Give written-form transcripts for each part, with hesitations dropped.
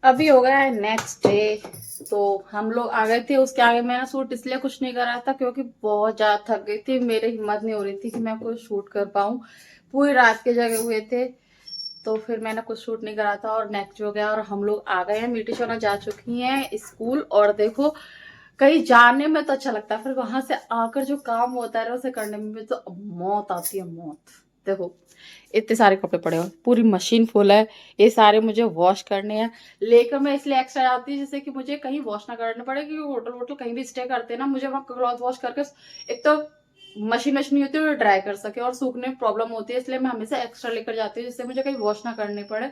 अभी हो गया है नेक्स्ट डे। तो हम लोग आ गए थे। उसके आगे मैंने शूट इसलिए कुछ नहीं करा था क्योंकि बहुत ज्यादा थक गई थी। मेरी हिम्मत नहीं हो रही थी कि मैं कुछ शूट कर पाऊँ। पूरी रात के जगे हुए थे, तो फिर मैंने कुछ शूट नहीं करा था। और नेक्स्ट हो गया और हम लोग आ गए हैं। मीठी सोना जा चुकी हैं स्कूल। और देखो, कहीं जाने में तो अच्छा लगता है, फिर वहां से आकर जो काम होता है ना उसे करने में तो मौत आती है, मौत। देखो, इतने सारे कपड़े पड़े हुए, पूरी मशीन फुल है। ये सारे मुझे वॉश करने हैं। लेकर मैं इसलिए एक्स्ट्रा जाती हूँ जिससे कि मुझे कहीं वॉश ना करना पड़े, क्योंकि होटल वोटल कहीं भी स्टे करते हैं ना, मुझे वहाँ क्लॉथ वॉश करके एक तो मशीन नहीं होती है ड्राई कर सके, और सूखने में प्रॉब्लम होती है, इसलिए मैं हमेशा एक्स्ट्रा लेकर जाती हूँ जिससे मुझे कहीं वॉश ना करनी पड़े।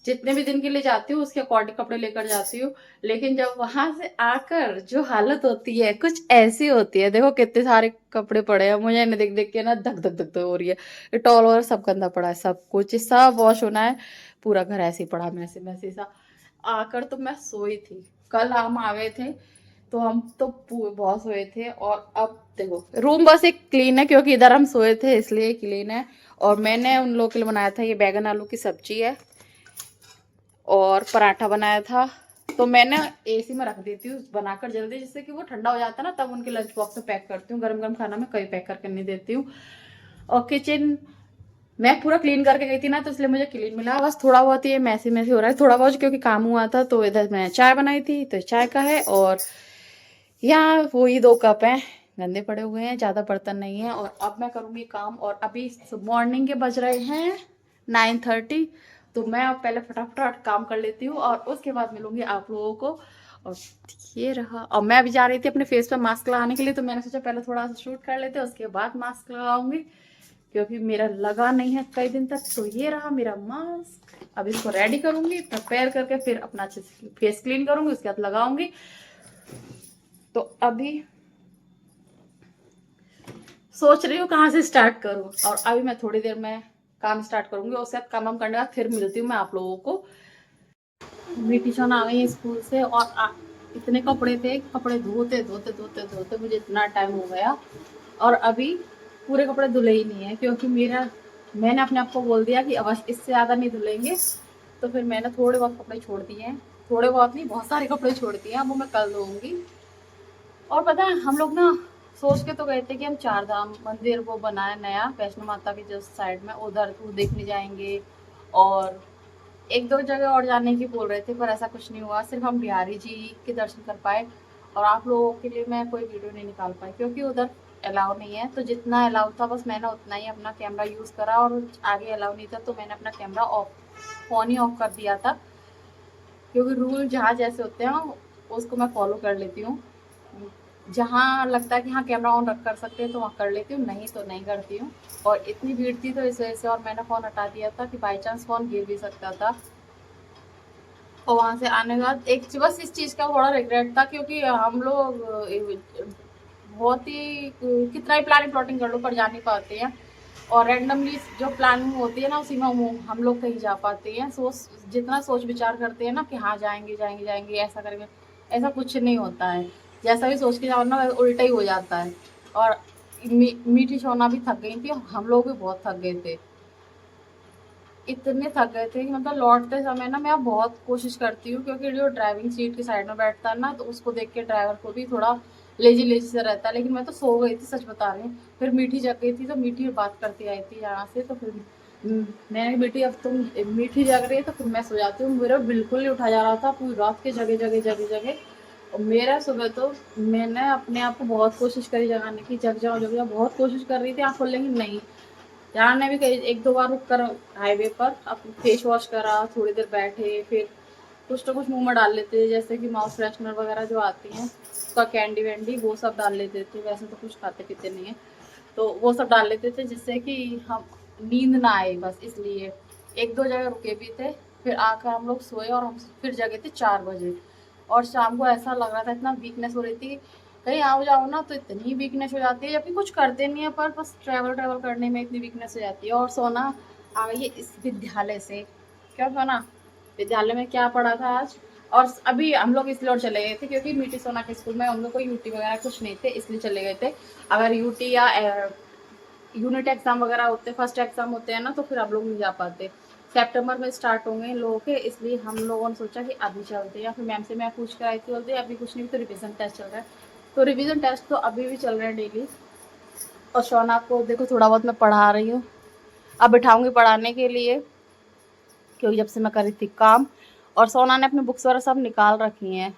जितने भी दिन के लिए जाती हूँ उसके अकॉर्डिंग कपड़े लेकर जाती हूँ। लेकिन जब वहां से आकर जो हालत होती है कुछ ऐसी होती है। देखो कितने सारे कपड़े पड़े हैं, मुझे इन्हें देख देख के ना धक धक धक धक हो रही है। ये टॉल वगैरह सब गंदा पड़ा है, सब कुछ सब वॉश होना है। पूरा घर ऐसे ही पड़ा, मैसे मैसे सा। आकर तो मैं सोई थी। कल हम आ गए थे तो हम तो बहुत सोए थे। और अब देखो, रूम बस एक क्लीन है क्योंकि इधर हम सोए थे इसलिए क्लीन है। और मैंने उन लोगों के लिए बनाया था, ये बैगन आलू की सब्जी है और पराठा बनाया था। तो मैंने एसी में रख देती हूँ बनाकर जल्दी, जिससे कि वो ठंडा हो जाता है ना, तब उनके लंच बॉक्स में पैक करती हूँ। गरम गरम खाना मैं कभी पैक करके नहीं देती हूँ। और किचन मैं पूरा क्लीन करके गई थी ना, तो इसलिए मुझे क्लीन मिला। बस थोड़ा बहुत ये मैसी मैसी हो रहा है, थोड़ा बहुत क्योंकि काम हुआ था। तो इधर मैंने चाय बनाई थी तो चाय का है। और यहाँ वही 2 कप हैं, गंदे पड़े हुए हैं, ज़्यादा बर्तन नहीं है। और अब मैं करूँगी काम। और अभी मॉर्निंग के बज रहे हैं 9:30। तो मैं अब पहले फटाफट काम कर लेती हूँ और उसके बाद मिलूंगी आप लोगों को। और ये रहा। और मैं अभी जा रही थी अपने फेस पे मास्क लगाने के लिए, तो मैंने सोचा पहले थोड़ा सा शूट कर लेते उसके बाद मास्क लगाऊंगी, क्योंकि मेरा लगा नहीं है कई दिन तक। तो ये रहा मेरा मास्क। अब इसको रेडी करूंगी, प्रिपेयर करके फिर अपना अच्छे से फेस क्लीन करूंगी, उसके बाद लगाऊंगी। तो अभी सोच रही हूँ कहाँ से स्टार्ट करूँ। और अभी मैं थोड़ी देर में काम स्टार्ट करूंगी, उसके बाद काम करने के बाद फिर मिलती हूँ मैं आप लोगों को। बेटी सोन आ गई है स्कूल से। और इतने कपड़े थे, कपड़े धोते धोते धोते धोते मुझे इतना टाइम हो गया। और अभी पूरे कपड़े धुले ही नहीं है, क्योंकि मैंने अपने आप को बोल दिया कि अवश्य इससे ज़्यादा नहीं धुलेंगे। तो फिर मैंने थोड़े बहुत कपड़े छोड़ दिए हैं। थोड़े बहुत नहीं, बहुत सारे कपड़े छोड़ दिए हैं, वो मैं कल धोऊंगी। और पता है, हम लोग ना सोच के तो गए थे कि हम 4 धाम मंदिर वो बनाए नया वैष्णो माता की जस्ट साइड में, उधर वो देखने जाएंगे। और 1-2 जगह और जाने की बोल रहे थे, पर ऐसा कुछ नहीं हुआ। सिर्फ हम बिहारी जी के दर्शन कर पाए। और आप लोगों के लिए मैं कोई वीडियो नहीं निकाल पाई क्योंकि उधर अलाउ नहीं है। तो जितना अलाउ था बस मैंने उतना ही अपना कैमरा यूज़ करा, और आगे अलाउ नहीं था तो मैंने अपना camera off, phone he of कर दिया था। क्योंकि रूल जहाँ जैसे होते हैं उसको मैं फॉलो कर लेती हूँ। जहाँ लगता है कि हाँ कैमरा ऑन रख कर सकते हैं तो वहाँ कर लेती हूँ, नहीं तो नहीं करती हूँ। और इतनी भीड़ थी तो इस वजह से और मैंने फ़ोन हटा दिया था कि बाई चांस फ़ोन गिर भी सकता था। और वहाँ से आने के बाद एक बस इस चीज़ का थोड़ा रिग्रेट था, क्योंकि हम लोग बहुत ही कितना ही प्लानिंग प्लॉटिंग कर लो पर जा नहीं पाते हैं। और रैंडमली जो प्लानिंग होती है ना उसी में हम लोग कहीं जा पाते हैं। जितना सोच विचार करते हैं ना कि हाँ जाएंगे जाएंगे जाएंगे ऐसा करेंगे, ऐसा कुछ नहीं होता है। जैसा भी सोच के जाओ ना उल्टा ही हो जाता है। और मीठी सोना भी थक गई थी, हम लोग भी बहुत थक गए थे। इतने थक गए थे कि मतलब लौटते समय ना मैं बहुत कोशिश करती हूँ, क्योंकि जो ड्राइविंग सीट की साइड में बैठता है ना तो उसको देख के ड्राइवर को भी थोड़ा लेजी लेजी से रहता है। लेकिन मैं तो सो गई थी, सच बता रही हूँ। फिर मीठी जग गई थी तो मीठी बात करती आई थी यहाँ से। तो फिर मैंने बेटी अब तुम मीठी जग रही है तो फिर मैं सो जाती हूँ। मेरा बिल्कुल नहीं उठा जा रहा था पूरी रात के जगह जगह जगह जगह। और मेरा सुबह तो मैंने अपने आप को बहुत कोशिश करी जगाने की, जग जाओ बहुत कोशिश कर रही थी आँख खोलने की, नहीं। यहाँ ने भी कई 1-2 बार रुक कर हाईवे पर अब फेस वॉश करा, थोड़ी देर बैठे, फिर कुछ तो कुछ मुंह में डाल लेते थे, जैसे कि माउथ फ्रेशनर वगैरह जो आती हैं उसका कैंडी वैंडी वो सब डाल लेते थे। वैसे तो कुछ खाते पीते नहीं है, तो वो सब डाल लेते थे जिससे कि हम नींद ना आए, बस इसलिए। 1-2 जगह रुके भी थे। फिर आकर हम लोग सोए और हम फिर जगे थे 4 बजे। और शाम को ऐसा लग रहा था, इतना वीकनेस हो रही थी। कहीं आओ जाओ ना तो इतनी वीकनेस हो जाती है, जबकि कुछ करते नहीं है पर बस ट्रैवल ट्रैवल करने में इतनी वीकनेस हो जाती है। और सोना आ गई है इस विद्यालय से। क्या सोना, विद्यालय में क्या पढ़ा था आज? और अभी हम लोग इसलिए और चले गए थे क्योंकि मीठी सोना के स्कूल में उन लोग को यूटी वगैरह कुछ नहीं थे, इसलिए चले गए थे। अगर यूटी या यूनिट एग्जाम वगैरह होते, फर्स्ट एग्जाम होते हैं ना, तो फिर आप लोग नहीं जा पाते। सितंबर में स्टार्ट होंगे इन लोगों के, इसलिए हम लोगों ने सोचा कि अभी चलते हैं। या फिर मैम से मैं पूछ कर आई थी, बोलते अभी कुछ नहीं, तो रिवीजन टेस्ट चल रहा है। तो रिवीजन टेस्ट तो अभी भी चल रहे हैं डेली। और शौना को देखो थोड़ा बहुत मैं पढ़ा रही हूँ, अब बिठाऊंगी पढ़ाने के लिए, क्योंकि जब से मैं कर रही थी काम। और सोना ने अपनी बुक्स वगैरह सब निकाल रखी हैं।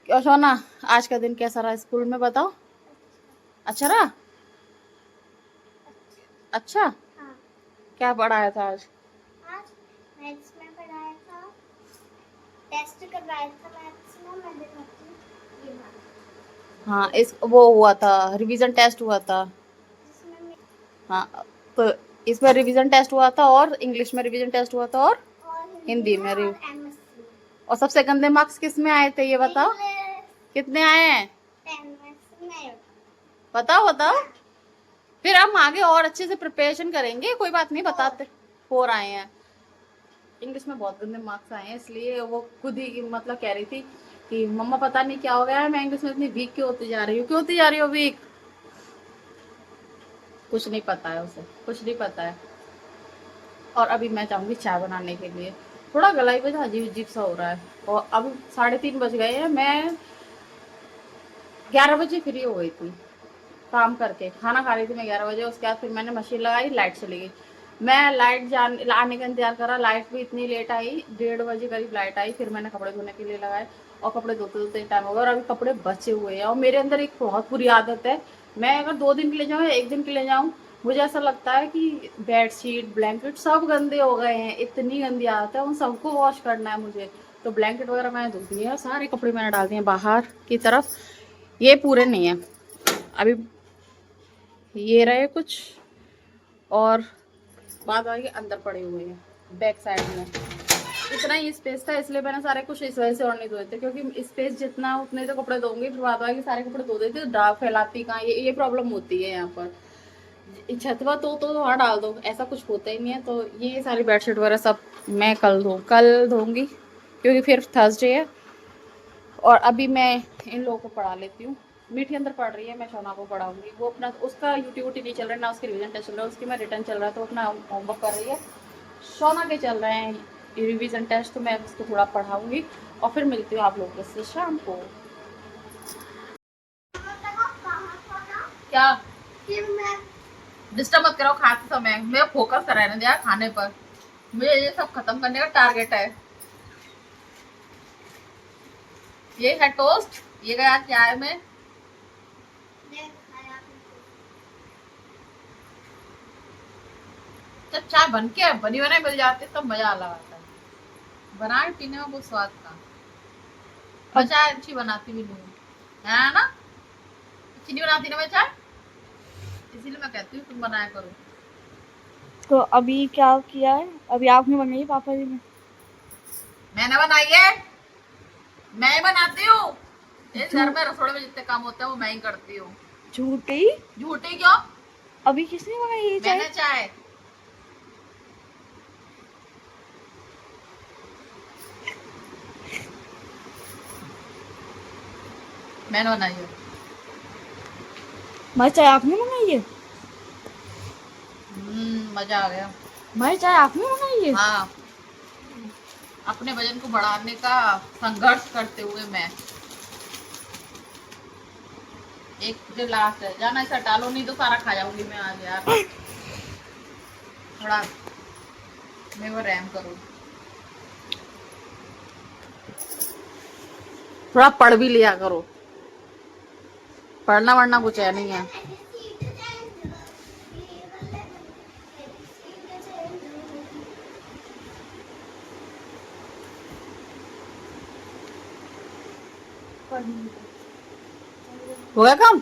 क्यों सोना, आज का दिन कैसा रहा स्कूल में, बताओ। अच्छा रहा? अच्छा। हाँ। क्या पढ़ाया था आज? आज मैथ्स में पढ़ाया था, टेस्ट करवाया था मैथ्स में, मैं दिखाती हूं ये बात। हाँ, इस वो हुआ था, रिवीजन टेस्ट हुआ था। हाँ, तो इसमें रिवीजन टेस्ट हुआ था, और इंग्लिश में रिवीजन टेस्ट हुआ था, और हिंदी में और सबसे गंदे मार्क्स किस में आए थे ये बताओ? कितने आए हैं? 10 बताओ बताओ। फिर हम आगे और अच्छे से प्रिपरेशन करेंगे, कोई बात नहीं, बताते। 4 आए हैं। इंग्लिश में बहुत गंदे मार्क्स आए हैं, इसलिए वो खुद ही मतलब कह रही थी कि मम्मा पता नहीं क्या हो गया है, मैं इंग्लिश में इतनी वीक क्यों होती जा रही हूँ। क्यों होती जा रही हो वीक? कुछ नहीं पता है उसे, कुछ नहीं पता है। और अभी मैं चाहूंगी चाय बनाने के लिए। थोड़ा गला ही मुझे अजीब अजीब सा हो रहा है। और अब 3:30 बज गए हैं। मैं 11 बजे फ्री हो गई थी काम करके, खाना खा रही थी मैं 11 बजे। उसके बाद फिर मैंने मशीन लगाई, लाइट चली गई। मैं लाइट आने का इंतजार करा, लाइट भी इतनी लेट आई, 1:30 बजे करीब लाइट आई। फिर मैंने कपड़े धोने के लिए लगाए, और कपड़े धोते धोते टाइम हो गया, और अभी कपड़े बचे हुए हैं। और मेरे अंदर एक बहुत बुरी आदत है, मैं अगर 2 दिन के लिए जाऊँ या 1 दिन के लिए जाऊँ, मुझे ऐसा लगता है कि बेडशीट ब्लैंकेट सब गंदे हो गए हैं। इतनी गंदी आदत है, उन सबको वॉश करना है मुझे। तो ब्लैंकेट वगैरह मैंने धो दिए हैं, सारे कपड़े मैंने डाल दिए बाहर की तरफ। ये पूरे नहीं है अभी, ये रहे कुछ, और बाद आगे अंदर पड़े हुए हैं बैक साइड में। इतना ही स्पेस था, इसलिए मैंने सारे कुछ इस वजह से और नहीं धोए थे, क्योंकि स्पेस जितना उतने तो कपड़े धोंगे, फिर बाद आगे सारे कपड़े धो देते तो दाग फैलाती कहाँ, ये प्रॉब्लम होती है यहाँ पर। छतवा तो वहाँ डाल दो, ऐसा कुछ होता ही नहीं है। तो ये सारी बेडशीट वगैरह सब मैं कल धोऊंगी, क्योंकि फिर थर्सडे है। और अभी मैं इन लोगों को पढ़ा लेती हूँ। मीठी अंदर पढ़ रही है, मैं शोना को पढ़ाऊंगी। वो अपना उसका यूटी नहीं चल रहा है ना, उसके रिवीजन टेस्ट चल रहा है, उसकी मैं रिटर्न चल रहा है, तो अपना होमवर्क कर रही है। शोना के चल रहे हैं रिवीजन टेस्ट, तो मैं उसको थोड़ा पढ़ाऊंगी। और फिर मिलती हूँ आप लोगों से शाम को। क्या डिस्टर्ब मत करो खाते समय, मेरा फोकस कर रहा है खाने पर। मुझे ये सब खत्म करने का टारगेट है। ये है टोस्ट, ये गया चाय में। जब चाय बन के बनी बनाई मिल जाती तो मजा अलग आता है। बनाए पीने में बहुत स्वाद था। मैं चाय अच्छी बनाती भी नहीं है ना, अच्छी नहीं बनाती ना मैं चाय, इसीलिए मैं कहती हूँ तुम बनाया करो। तो अभी क्या किया है? अभी आपने बनाई है पापा जी ने? मैंने बनाई है, मैं ही बनाती हूँ। इस घर में रसोड़े में जितने काम होते हैं वो मैं ही करती हूँ। झूठी? झूठी क्यों? अभी किसने बनाई ये चाय? मैंने चाय। मैंने बनाई है। मैं चाय आपने बनाई है? मजा आ गया। मैं चाय आपने बनाई है? हाँ, अपने वजन को बढ़ाने का संघर्ष करते हुए मैं। एक जो लास्ट है, जाना ऐसा टालो, नहीं तो सारा खा जाऊंगी मैं आज यार। थोड़ा मेरे को रहम करो। थोड़ा पढ़ भी लिया करो, पढ़ना वढ़ना कुछ है नहीं है। हो गया काम?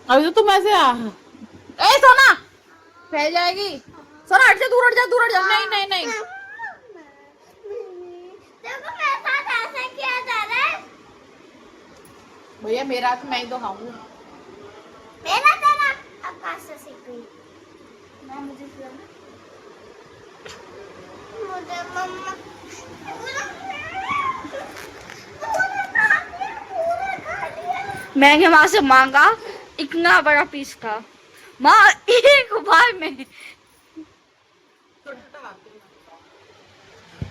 अभी तो तुम ऐसे ए सोना फैल जाएगी। सोना हट जा, दूर हट जा, दूर हट जा। नहीं नहीं नहीं, देखो मेरे साथ ऐसा किया जा रहा है। भैया मेरा तो मैं ही तो खाऊंगी। मेरा तेरा अब कहाँ से सीख गई? मैं मुझे मम्मा मैंने माँ से मांगा, इतना बड़ा पीस था माँ, एक बार में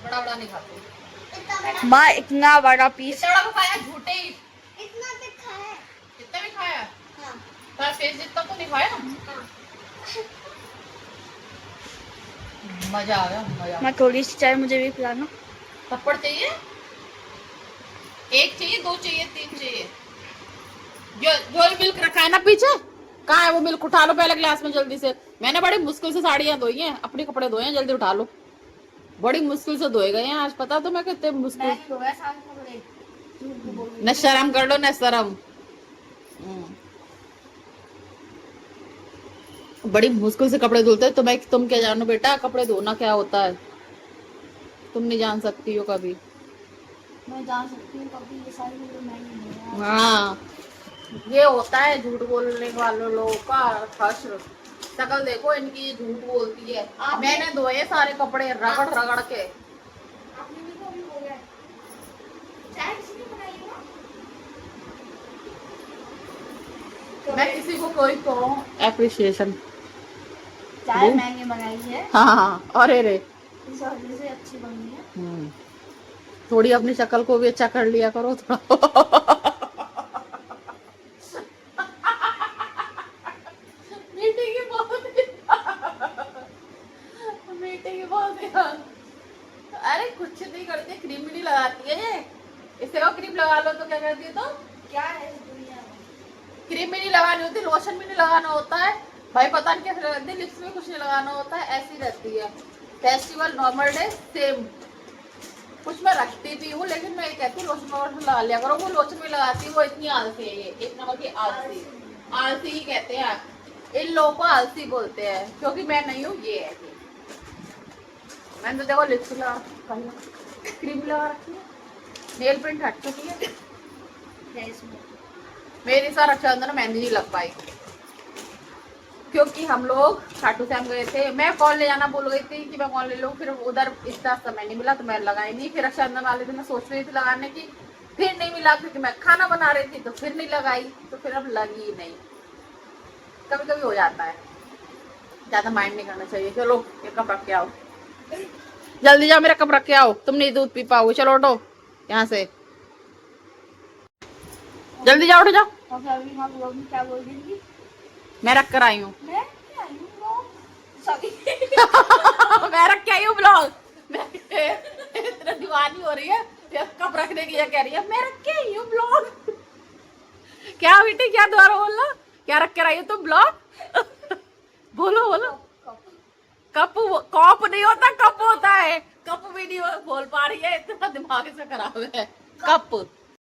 बड़ा बड़ा नहीं खाते। माँ इतना बड़ा पीस। इतना बड़ा को खाया झूठे ही। इतना भी खाया। कितना भी खाया? हाँ। पर फेस जितना तो नहीं खाया। हाँ। मजा आ गया मजा। मैं थोड़ी सी चाय मुझे भी पिलाना। थप्पड़ चाहिए? एक चाहिए, दो चाहिए, तीन चाहिए? जो मिल्क रखा है ना पीछे, कहाँ है वो मिल्क? उठा लो पहले ग्लास में जल्दी से। मैंने बड़ी मुश्किल से साड़ियाँ धोई हैं, अपने कपड़े धोए हैं, जल्दी उठा लो। बड़ी मुश्किल से धोए गए हैं आज, पता तुम्हें कितने मुश्किल। न शर्म कर लो न शर्म। बड़ी मुश्किल से कपड़े धुलते हैं। तुम क्या जानो बेटा, कपड़े धोना क्या होता है? तुम नहीं जान सकती हो कभी। मैं जान सकती हूँ कभी, ये सारी वीडियो मैं नहीं हूँ। हाँ, ये होता है झूठ बोलने वालों लोगों का हश्र। शकल देखो इनकी, ये झूठ बोलती है। मैंने धोए सारे कपड़े रगड़ रगड़ के। आपने भी तो अभी हो गया। चाय किसने बनाई है? मैं किसी को कोई कहूँ एप्रिसिएशन। चाय मैंने बनाई है, हाँ हाँ, अरे रे। इस वजह से अच्छी बनी है। थोड़ी अपनी शक्ल को भी अच्छा कर लिया करो थोड़ा। मीटिंग ही बहुत अरे कुछ नहीं करती, क्रीम भी नहीं लगाती है ये। इससे वो क्रीम लगा लो तो क्या करती है? तो क्या है इस दुनिया में? क्रीम भी नहीं लगानी होती, लोशन भी नहीं लगाना होता है भाई, पता नहीं कैसे लगाती है, लिप्स में कुछ नहीं लगाना होता है, ऐसी रहती है। Festival normal day same. कुछ मैं रखती भी हूँ, लेकिन मैं ये कहती हूँ लोशन वोशन लगा लिया करो। वो लोशन भी लगाती है, वो इतनी आलसी है, ये एक नंबर की आलसी। आलसी ही कहते हैं इन लोगों को, आलसी बोलते हैं, क्योंकि मैं नहीं हूँ, ये है। मैंने तो देखो लिपस्टिक लगा रखी है, क्रीम लगा रखी है, नेल पेंट हट चुकी है। मेरी सारा रक्षाबंधन मेहंदी नहीं लग पाई, क्योंकि हम लोग खाटू श्याम गए थे। मैं कॉल ले जाना भूल गई थी कि मैं कॉल ले लूँ, फिर उधर इतना समय नहीं मिला तो मैं लगाई नहीं। फिर रक्षाबंधन वाले दिन मैं सोच रही थी लगाने की, फिर नहीं मिला क्योंकि मैं खाना बना रही थी, तो फिर नहीं लगाई, तो फिर अब लगी ही नहीं। कभी कभी हो जाता है, ज्यादा माइंड नहीं करना चाहिए। चलो एक कप रख के आओ, जल्दी जाओ, मेरा कप रख के आओ, तुम नहीं दूध पी पाओगे। चलो उठो यहाँ से, जल्दी जाओ, उठ जाओ। और फिर अभी माँ ब्लॉग में क्या बोल रही थी? मैं रख कर आई हूँ। मैं क्या आई हूँ ब्लॉग? सॉरी। मैं रख के आई हूँ ब्लॉग। इतना दीवानी हो रही है, कप रखने की कह रही है, मैं रख के आई हूँ ब्लॉग। क्या बेटी, क्या दोबारा बोलना, क्या रख कर आई हो तुम ब्लॉग? बोलो बोलो। कप कप नहीं होता, कप होता है। कप भी नहीं बोल पा रही है, इतना दिमाग से खराब है। कप